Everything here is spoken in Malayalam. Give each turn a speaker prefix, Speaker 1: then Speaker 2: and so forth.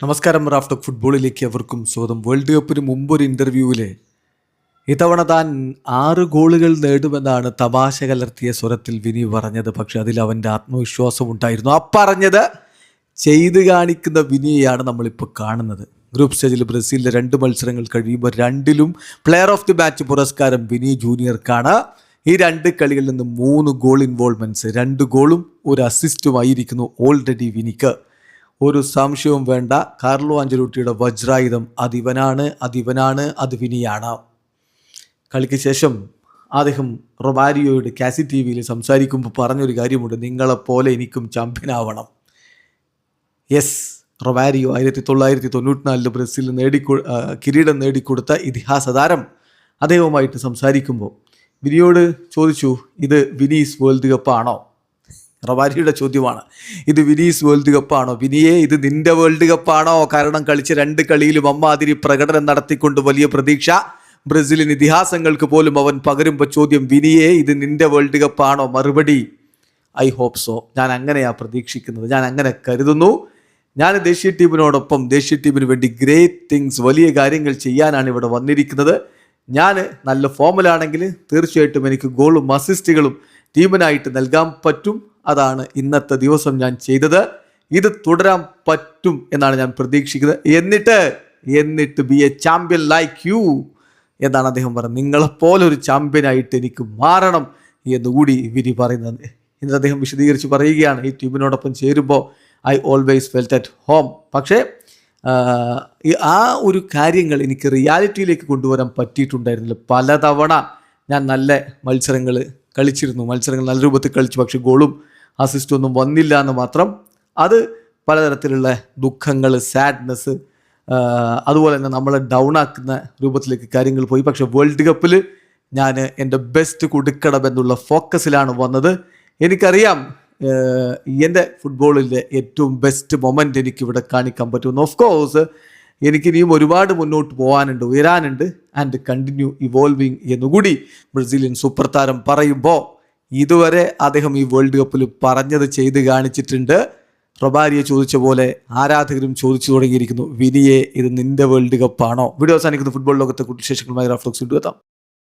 Speaker 1: നമസ്കാരം. റാഫ്റ്റോക്ക് ഫുട്ബോളിലേക്ക് അവർക്കും സ്വാഗതം. വേൾഡ് കപ്പിന് മുമ്പൊരു ഇൻ്റർവ്യൂവിൽ ഇത്തവണ താൻ 6 ഗോളുകൾ നേടുമെന്നാണ് തമാശ കലർത്തിയ സ്വരത്തിൽ വിനി പറഞ്ഞത്. പക്ഷെ അതിൽ അവൻ്റെ ആത്മവിശ്വാസം ഉണ്ടായിരുന്നു. ആ പറഞ്ഞത് ചെയ്ത് കാണിക്കുന്ന വിനിയെയാണ് നമ്മളിപ്പോൾ കാണുന്നത്. ഗ്രൂപ്പ് സ്റ്റേജിൽ ബ്രസീലിലെ 2 മത്സരങ്ങൾ കഴിയുമ്പോൾ 2ലും പ്ലെയർ ഓഫ് ദി മാച്ച് പുരസ്കാരം വിനി ജൂനിയർക്കാണ്. ഈ 2 കളികളിൽ നിന്ന് 3 ഗോൾ ഇൻവോൾവ്മെൻറ്റ്സ്, 2 ഗോളും 1 അസിസ്റ്റുമായിരിക്കുന്നു ഓൾറെഡി വിനിക്ക്. ഒരു സംശയവും വേണ്ട, കാർലോ ആഞ്ചലോട്ടിയുടെ വജ്രായുധം അത് വിനിയാണ്. കളിക്ക് ശേഷം അദ്ദേഹം റൊമാരിയോയുടെ കാസി ടി വിയിൽ സംസാരിക്കുമ്പോൾ പറഞ്ഞൊരു കാര്യമുണ്ട്: നിങ്ങളെപ്പോലെ എനിക്കും ചാമ്പ്യനാവണം. യെസ്, റൊമാരിയോ 1994 ബ്രസീലിൽ കിരീടം നേടിക്കൊടുത്ത ഇതിഹാസ താരം അദ്ദേഹവുമായിട്ട് സംസാരിക്കുമ്പോൾ വിനിയോട് ചോദിച്ചു, ഇത് വിനീസ് വേൾഡ് കപ്പാണോ? റൊമാരിയോയുടെ ചോദ്യമാണ്, ഇത് വിനീസ് വേൾഡ് കപ്പാണോ? വിനിയെ, ഇത് നിന്റെ വേൾഡ് കപ്പാണോ? കാരണം കളിച്ച 2 കളിയിലും അമ്മാതിരി പ്രകടനം നടത്തിക്കൊണ്ട് വലിയ പ്രതീക്ഷ. ബ്രസീലിയൻ ഇതിഹാസങ്ങൾക്ക് പോലും അവൻ പകരുമ്പോൾ ചോദ്യം, വിനിയെ, ഇത് നിന്റെ വേൾഡ് കപ്പാണോ? മറുപടി, ഐ ഹോപ്പ് സോ. ഞാൻ അങ്ങനെയാണ് പ്രതീക്ഷിക്കുന്നത്, ഞാൻ അങ്ങനെ കരുതുന്നു. ഞാൻ ദേശീയ ടീമിനോടൊപ്പം ദേശീയ ടീമിന് വേണ്ടി ഗ്രേറ്റ് തിങ്സ്, വലിയ കാര്യങ്ങൾ ചെയ്യാനാണ് ഇവിടെ വന്നിരിക്കുന്നത്. ഞാൻ നല്ല ഫോമിലാണെങ്കിൽ തീർച്ചയായിട്ടും എനിക്ക് ഗോളും അസിസ്റ്റുകളും ടീമിനായിട്ട് നൽകാൻ പറ്റും. അതാണ് ഇന്നത്തെ ദിവസം ഞാൻ ചെയ്തത്. ഇത് തുടരാൻ പറ്റും എന്നാണ് ഞാൻ പ്രതീക്ഷിക്കുന്നത്. എന്നിട്ട് B A champion like you എന്നാണ് അദ്ദേഹം പറയുന്നത്. നിങ്ങളെപ്പോലെ ഒരു ചാമ്പ്യനായിട്ട് എനിക്ക് മാറണം എന്നുകൂടി വിനി പറയുന്നത്. എന്നിട്ട് അദ്ദേഹം വിശദീകരിച്ച് പറയുകയാണ്, ഈ ടീമിനോടൊപ്പം ചേരുമ്പോൾ I always felt at home. പക്ഷേ ആ ഒരു കാര്യങ്ങൾ എനിക്ക് റിയാലിറ്റിയിലേക്ക് കൊണ്ടുവരാൻ പറ്റിയിട്ടുണ്ടായിരുന്നില്ല. പലതവണ ഞാൻ നല്ല മത്സരങ്ങൾ നല്ല രൂപത്തിൽ കളിച്ചു, പക്ഷേ ഗോളും അസിസ്റ്റൊന്നും വന്നില്ല എന്ന് മാത്രം. അത് പലതരത്തിലുള്ള ദുഃഖങ്ങൾ, സാഡ്നെസ്, അതുപോലെ തന്നെ നമ്മളെ ഡൗൺ ആക്കുന്ന രൂപത്തിലേക്ക് കാര്യങ്ങൾ പോയി. പക്ഷേ വേൾഡ് കപ്പിൽ ഞാൻ എൻ്റെ ബെസ്റ്റ് കൊടുക്കണമെന്നുള്ള ഫോക്കസിലാണ് വന്നത്. എനിക്കറിയാം എൻ്റെ ഫുട്ബോളിലെ ഏറ്റവും ബെസ്റ്റ് മൊമെൻ്റ് എനിക്കിവിടെ കാണിക്കാൻ പറ്റുമെന്ന്. ഓഫ് കോഴ്സ് എനിക്കിനിയും ഒരുപാട് മുന്നോട്ട് പോകാനുണ്ട്, ഉയരാനുണ്ട്. ആൻഡ് കണ്ടിന്യൂ ഇവോൾവിങ് എന്നുകൂടി ബ്രസീലിയൻ സൂപ്പർ താരം പറയുമ്പോൾ ഇതുവരെ അദ്ദേഹം ഈ വേൾഡ് കപ്പിൽ പറഞ്ഞത് ചെയ്ത് കാണിച്ചിട്ടുണ്ട്. റൊമാരിയോ ചോദിച്ച പോലെ ആരാധകരും ചോദിച്ചു തുടങ്ങിയിരിക്കുന്നു, വിനിയെ, ഇത് നിന്റെ വേൾഡ് കപ്പാണോ? വീഡിയോ അവസാനിക്കുന്ന ഫുട്ബോൾ ലോകത്തെ കൂടുതൽ വിശേഷങ്ങളുമായി റാഫ്റ്റോക്സ് വീണ്ടും എത്താം.